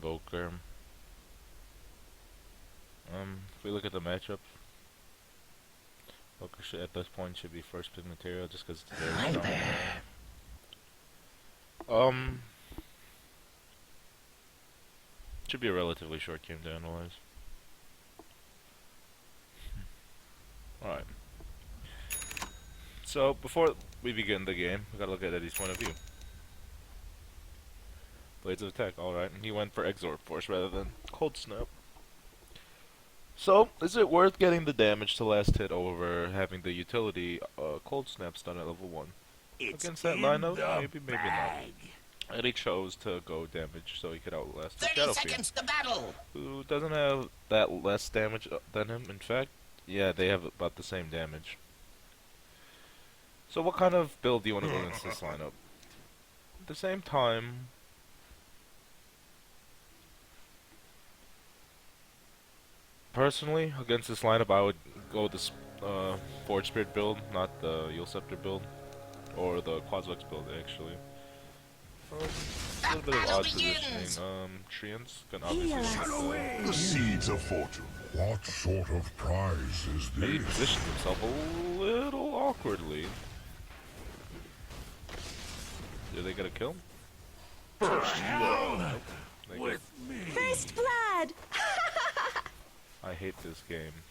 Invoker. If we look at the matchup, Invoker should, at this point should be first pick material just because it's very strong. Should be a relatively short game to analyze. Alright. So, before we begin the game, we gotta look at Eddie's point of view. Blades of Attack, alright. He went for Exort Force rather than Cold Snap. So, is it worth getting the damage to last hit over having the utility Cold Snap stun at level 1? Against that lineup, maybe not. Eddie chose to go damage so he could outlast the 30 seconds to battle! Who doesn't have that less damage than him. In fact, yeah, they have about the same damage. So what kind of build do you want to go against this lineup? At the same time, personally, against this lineup, I would go this Forge Spirit build, not the Yule Scepter build, or the Quasvex build, actually. A little bit of odd positioning. Treants can obviously the seeds of fortune. What sort of prize is this? He positioned himself a little awkwardly. Did they get a kill? First blood with me. First blood! I hate this game.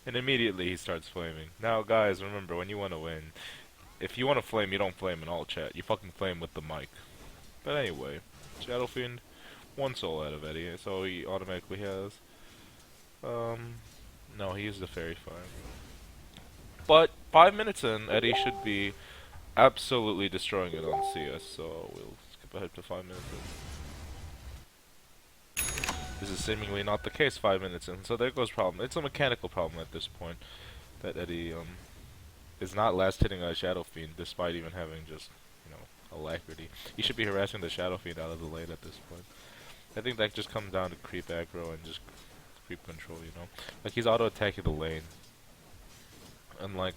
And immediately he starts flaming. Now guys, remember, when you want to win, if you want to flame, you don't flame in all chat. You fucking flame with the mic. But anyway, Shadow Fiend, 1 soul out of Eddie, so he automatically has... no, he used the Fairy Fire. But 5 minutes in, Eddie should be absolutely destroying it on CS, so we'll skip ahead to 5 minutes in. This is seemingly not the case 5 minutes in, so there goes problem. It's a mechanical problem at this point, that Eddie is not last hitting a Shadow Fiend, despite even having just, you know, alacrity. He should be harassing the Shadow Fiend out of the lane at this point. I think that just comes down to creep aggro and just creep control, you know? Like, he's auto-attacking the lane. And like,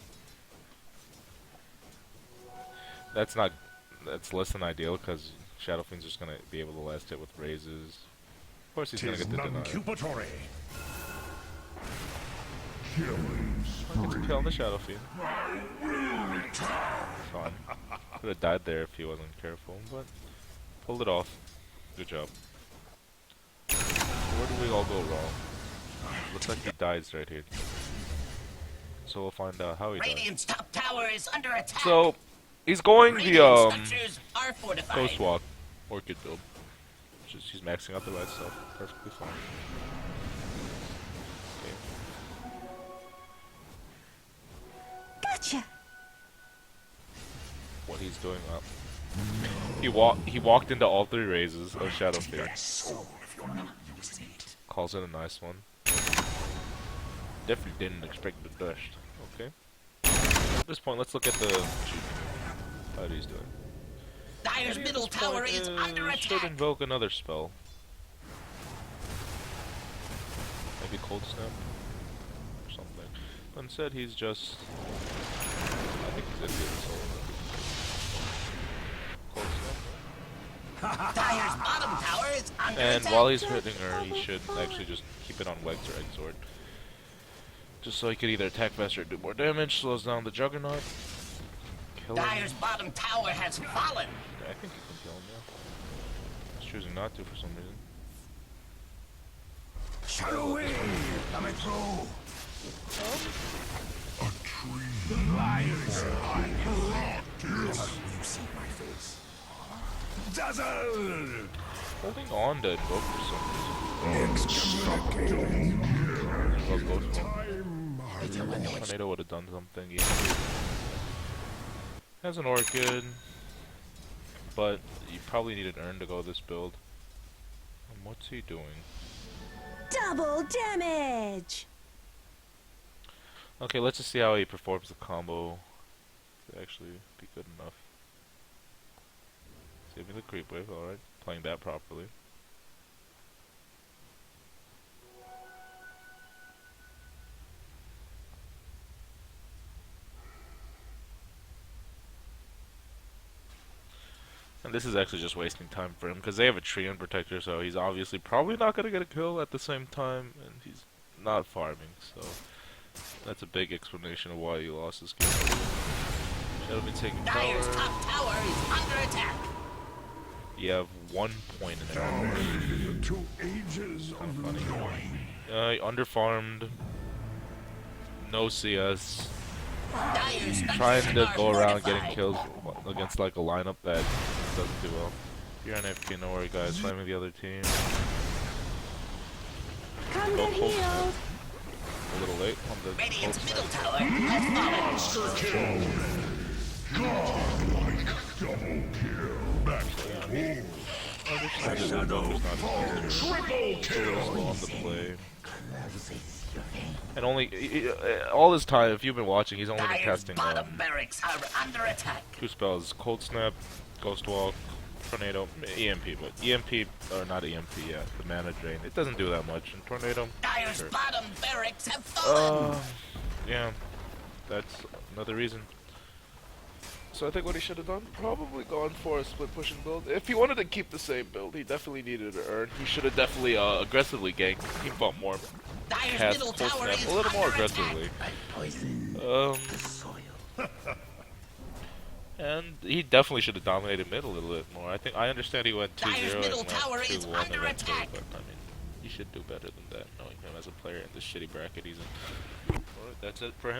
that's less than ideal, because Shadow Fiend's just gonna be able to last hit with raises. Of course he's gonna get the denial. I get to kill on the Shadow Fiend. Fine. Could have died there if he wasn't careful, but pulled it off. Good job. Where do we all go wrong? Looks like he dies right here. So we'll find out how he dies. Radiant's top tower is under attack. So he's going the Ghost Walk Orchid build. She's maxing out the right stuff. Perfectly fine. Okay. Gotcha! What he's doing up. He walked into all 3 raises of Shadow Fiend. Calls in a nice one. Definitely didn't expect the best. Okay. At this point, let's look at the how he's doing. Dire's middle tower is under attack. Should invoke another spell. Maybe Cold Snap or something. But instead, he's just. I think he's Indian, so. Cold Snap. Dire's bottom tower is under And attack. while he's hitting her, he should actually just keep it on Wegs or Exort. Just so he could either attack faster or do more damage, slows down the Juggernaut. Kill him. Dire's bottom tower has fallen. Yeah, I think you can kill him, yeah. He's choosing not to for some reason. Shadow wave coming through. A tree. The lions are you see my face. Dazzle. Holding on to invoke for some reason. Invoke goes for him. Tornado would have done something. Yeah. Has an Orchid, but you probably need an Urn to go this build. And what's he doing? Double damage! Okay, let's just see how he performs the combo to actually be good enough. Saving the creep wave, alright. Playing that properly. And this is actually just wasting time for him because they have a tree and protector, so he's obviously probably not gonna get a kill at the same time, and he's not farming. So that's a big explanation of why he lost this game. Shadow been taking Dire's tower. top tower is under attack. You have 1 point in there. Damned to ages of Funny. knowing. Underfarmed. No CS. Dire's Trying structures to are go around fortified. getting kills against like a lineup that doesn't do well. If you're an AFK, no worry guys, flaming the other team. Come Go get cold healed. A little late on the Radiant's cold middle snap. tower has fallen. Monster kill. Godlike double kill. Back to triple kill. On the play. And only all this time, if you've been watching, he's only been Dire's casting bottom barracks are under attack. 2 spells: Cold Snap, Ghost Walk, Tornado, EMP. But EMP or not EMP, yeah, the Mana Drain. It doesn't do that much. And Tornado, Dire's sure. bottom barracks have fallen. Yeah, that's another reason. So I think what he should have done, probably gone for a split pushing build. If he wanted to keep the same build, he definitely needed to earn. He should have definitely aggressively ganked. He fought more. Dire's Cast middle Cold tower Snap is a little more under aggressively. And he definitely should have dominated mid a little bit more. I understand he went 2-0 Dire's and middle went tower is 2-1 under eventually, attack. but I mean, he should do better than that, knowing him as a player in this shitty bracket he's in. Alright, that's it for him.